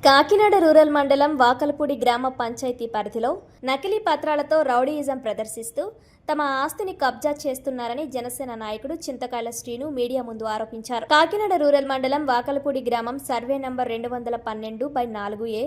Kakinada rural మండలం వాకలపూడి గ్రామ పంచాయతీ పరిధిలో నకిలీ పత్రాలతో రౌడీయిజం ప్రదర్శిస్తూ తమ ఆస్తిని కబ్జా చేస్తున్నారని జనసేన నాయకుడు చింతకాయల శ్రీను మీడియా ముందు ఆరోపించారు. కాకినాడ రూరల్ మండలం వాకలపూడి గ్రామం సర్వే నంబర్ 212/4A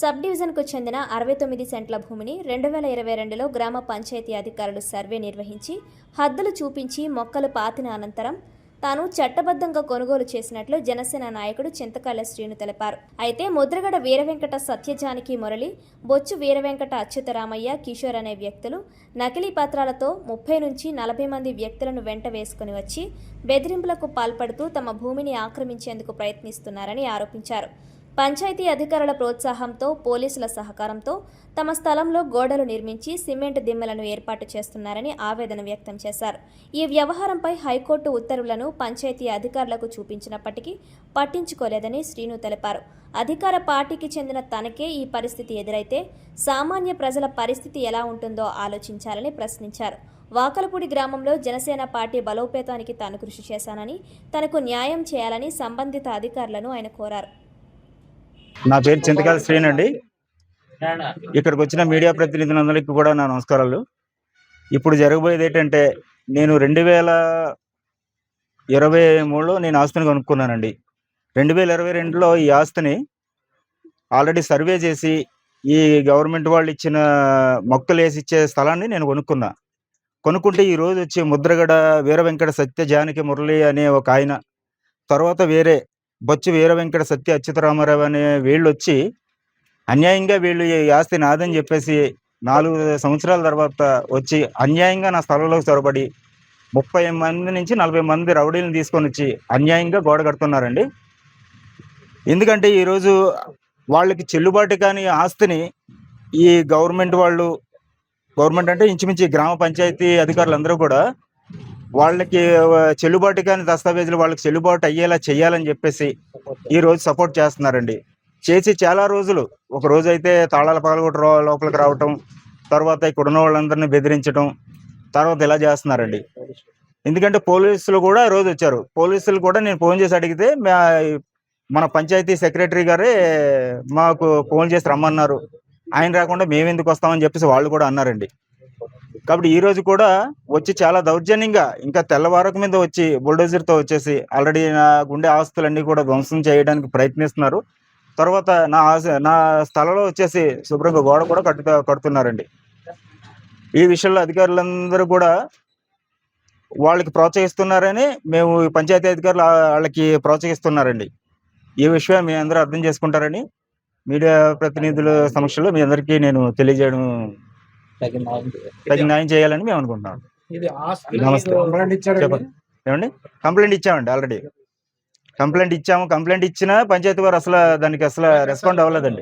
సబ్ డివిజన్కు చెందిన 69 సెంట్ల భూమిని 2022లో గ్రామ పంచాయతీ అధికారులు సర్వే నిర్వహించి హద్దులు చూపించి మొక్కలు పాతిన అనంతరం తాను చట్టబద్ధంగా కొనుగోలు చేసినట్లు జనసేన నాయకుడు చింతకాయల శ్రీను తెలిపారు. అయితే ముద్రగడ వీరవెంకట సత్యజానకి మురళి, బొచ్చు వీరవెంకట అచ్యుతరామయ్య, కిషోర్ అనే వ్యక్తులు నకిలీ పత్రాలతో 30 నుంచి 40 మంది వ్యక్తులను వెంట వేసుకుని వచ్చి బెదిరింపులకు పాల్పడుతూ తమ భూమిని ఆక్రమించేందుకు ప్రయత్నిస్తున్నారని ఆరోపించారు. పంచాయతీ అధికారుల ప్రోత్సాహంతో పోలీసుల సహకారంతో తమ స్థలంలో గోడలు నిర్మించి సిమెంట్ దిమ్మలను ఏర్పాటు చేస్తున్నారని ఆవేదన వ్యక్తం చేశారు. ఈ వ్యవహారంపై హైకోర్టు ఉత్తర్వులను పంచాయతీ అధికారులకు చూపించినప్పటికీ పట్టించుకోలేదని శ్రీను తెలిపారు. అధికార పార్టీకి చెందిన తనకే ఈ పరిస్థితి ఎదురైతే సామాన్య ప్రజల పరిస్థితి ఎలా ఉంటుందో ఆలోచించాలని ప్రశ్నించారు. వాకలపూడి గ్రామంలో జనసేన పార్టీ బలోపేతానికి తాను కృషి చేశానని, తనకు న్యాయం చేయాలని సంబంధిత అధికారులను ఆయన కోరారు. నా పేరు చింతకాయల శ్రీను అండి. ఇక్కడికి వచ్చిన మీడియా ప్రతినిధులందరికీ కూడా నా నమస్కారాలు. ఇప్పుడు జరగబోయేది ఏంటంటే, నేను 2023లో నేను ఆస్తిని కొనుక్కున్నానండి. 2022లో ఈ ఆస్తిని ఆల్రెడీ సర్వే చేసి ఈ గవర్నమెంట్ వాళ్ళు ఇచ్చిన మొక్కలు వేసి ఇచ్చే స్థలాన్ని నేను కొనుక్కుంటే ఈ రోజు వచ్చి ముద్రగడ వీరవెంకట సత్యజానకి మురళి అనే ఒక ఆయన, తర్వాత వేరే బొచ్చు వీరవెంకట సత్య అచ్యుతరామారావు అనే వీళ్ళు వచ్చి అన్యాయంగా వీళ్ళు ఈ ఆస్తి నాదని చెప్పేసి 4 సంవత్సరాల తర్వాత వచ్చి అన్యాయంగా నా స్థలంలోకి చొరబడి 30 మంది నుంచి 40 మంది రౌడీలను తీసుకొని వచ్చి అన్యాయంగా గోడ కడుతున్నారండి. ఎందుకంటే ఈరోజు వాళ్ళకి చెల్లుబాటు కాని ఆస్తిని ఈ గవర్నమెంట్ అంటే ఇంచుమించు గ్రామ పంచాయతీ అధికారులందరూ కూడా వాళ్ళకి చెల్లుబాటు కాని దస్తావేజులు వాళ్ళకి చెల్లుబాటు అయ్యేలా చేయాలని చెప్పేసి ఈ రోజు సపోర్ట్ చేస్తున్నారండి. చేసి చాలా రోజులు, ఒక రోజు అయితే తాళాల పగలగొట్ట లోపలికి రావటం, తర్వాత ఇక్కడ ఉన్న వాళ్ళందరినీ బెదిరించడం, తర్వాత ఇలా చేస్తున్నారండి. ఎందుకంటే పోలీసులు కూడా రోజు వచ్చారు. పోలీసులు కూడా నేను ఫోన్ చేసి అడిగితే మన పంచాయతీ సెక్రటరీ గారే మాకు ఫోన్ చేసి రమ్మన్నారు, ఆయన రాకుండా మేమెందుకు వస్తామని చెప్పేసి వాళ్ళు కూడా అన్నారండి. కాబట్టి ఈ రోజు కూడా వచ్చి చాలా దౌర్జన్యంగా ఇంకా తెల్లవారకు మీద వచ్చి బుల్డోజర్తో వచ్చేసి ఆల్రెడీ నా గుండె ఆస్తులన్నీ కూడా ధ్వంసం చేయడానికి ప్రయత్నిస్తున్నారు. తర్వాత నా స్థలంలో వచ్చేసి శుభ్రంగా గోడ కూడా కడుతున్నారండి. ఈ విషయంలో అధికారులందరూ కూడా వాళ్ళకి ప్రోత్సహిస్తున్నారని మేము పంచాయతీ అధికారులు వాళ్ళకి ప్రోత్సహిస్తున్నారండి. ఈ విషయం మీ అందరూ అర్థం చేసుకుంటారని మీడియా ప్రతినిధుల సమక్షంలో మీ అందరికీ నేను తెలియజేయడం, తగిన న్యాయం చేయాలని మేము అనుకుంటున్నాం. నమస్తే. ఏమండి, కంప్లైంట్ ఇచ్చామండి. ఆల్రెడీ కంప్లైంట్ ఇచ్చాము. కంప్లైంట్ ఇచ్చినా పంచాయతీ వారు దానికి రెస్పాండ్ అవ్వలేదండి.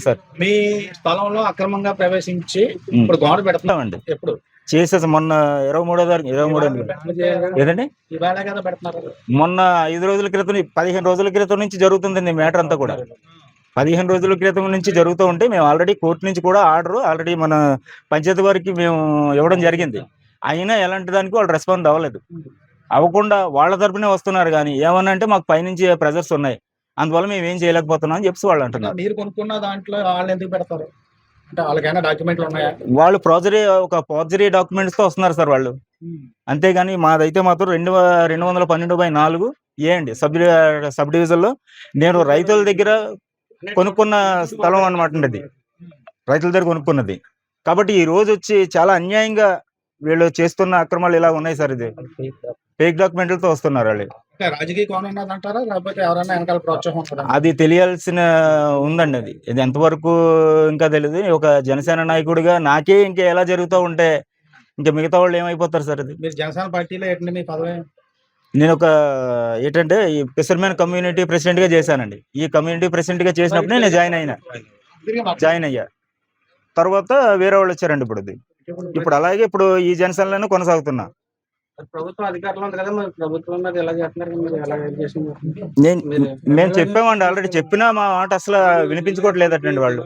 సార్, మీ స్థలంలో అక్రమంగా ప్రవేశించి ఇప్పుడు గోడ పెడుతున్నామండి. ఎప్పుడు చేసేసి మొన్న 23 ఏదండి, మొన్న 5 రోజుల క్రితం 15 రోజుల క్రితం నుంచి జరుగుతుందండి మ్యాటర్ అంతా కూడా. 15 రోజుల క్రితం నుంచి జరుగుతూ ఉంటే మేము ఆల్రెడీ కోర్టు నుంచి కూడా ఆర్డర్ ఆల్రెడీ మన పంచాయతీ వారికి మేము ఇవ్వడం జరిగింది. అయినా ఎలాంటి దానికి వాళ్ళు రెస్పాండ్ అవ్వలేదు. అవ్వకుండా వాళ్ళ తరపునే వస్తున్నారు. కానీ ఏమన్నా అంటే మాకు పైనుంచి ప్రెజర్స్ ఉన్నాయి, అందువల్ల మేము ఏం చేయలేకపోతున్నాం అని చెప్పి వాళ్ళు అంటున్నారు. మీరు కొనుక్కున్న దాంట్లో వాళ్ళు ఎందుకు పెడతారు అంటే వాళ్ళకైనా డాక్యుమెంట్లు ఉన్నాయా? వాళ్ళు ఫోర్జరీ డాక్యుమెంట్స్ తో వస్తున్నారు సార్ వాళ్ళు. అంతేగాని మాదైతే మాత్రం 212/4 అండి సబ్ డివిజన్ లో నేను రైతుల దగ్గర కొనుక్కున్న స్థలం అనమాట అండి. రైతుల దగ్గర కొనుక్కున్నది. కాబట్టి ఈ రోజు వచ్చి చాలా అన్యాయంగా వీళ్ళు చేస్తున్న అక్రమాలు ఇలా ఉన్నాయి సార్. ఇది ఫేక్ డాక్యుమెంట్లతో వస్తున్నారు వాళ్ళు. రాజకీయ కోణం ఉన్నదంటారా, లేకపోతే ఎవరైనా వెనకాల ప్రోత్సాహం ఉంటుందా? అది తెలియాల్సిన ఉందండి. ఇది ఎంతవరకు ఇంకా తెలియదు. ఒక జనసేన నాయకుడిగా నాకే ఇంకా ఎలా జరుగుతూ ఉంటే ఇంకా మిగతా వాళ్ళు ఏమైపోతారు సార్. అది మీరు జనసేన పార్టీలో ఏంటంటే మీ పదవి? నేను ఏంటంటే ఈ ఫిషర్మెన్ కమ్యూనిటీ ప్రెసిడెంట్ గా చేశానండి. ఈ కమ్యూనిటీ ప్రెసిడెంట్ గా చేసినప్పుడు నేను జాయిన్ అయ్యా. తర్వాత వేరే వాళ్ళు వచ్చారండి. ఇప్పుడు అలాగే ఇప్పుడు ఈ జనసేనలోనే కొనసాగుతున్నా. ప్రభుత్వ అధికారులు ఉంది కదా, మరి ప్రభుత్వం మీద ఎలా చేస్తున్నారు? మీరు ఎలా చేస్తున్నారు? మేము చెప్పామండి. ఆల్రెడీ చెప్పినా మా మాట అసలు వినిపించుకోవట్లేదటండి వాళ్ళు.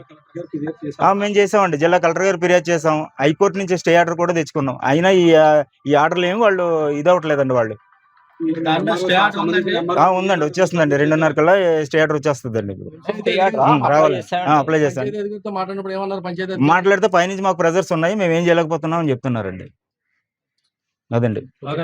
మేము చేసామండి. జిల్లా కలెక్టర్ గారు ఫిర్యాదు చేసాం. హైకోర్టు నుంచి స్టే ఆర్డర్ కూడా తెచ్చుకున్నాం. అయినా ఈ ఆర్డర్లు ఏమి వాళ్ళు ఇదవట్లేదండి. వాళ్ళు దాని మీద స్టే ఆర్డర్ ఉందండి. ఉందండి, వచ్చేస్తుందండి 2:30 కల్లా స్టే ఆర్డర్ వచ్చేస్తుందండి ఇప్పుడు. రావాలి. అప్లై చేశాను. పంచాయతీ అధికారితో మాట్లాడినప్పుడు ఏమన్నారు పంచాయతీ మాట్లాడితే పైనుంచి మాకు ప్రెజర్స్ ఉన్నాయి, మేము ఏం చేయలేకపోతున్నాం అని చెప్తున్నారండి. అదండి. ఓకే.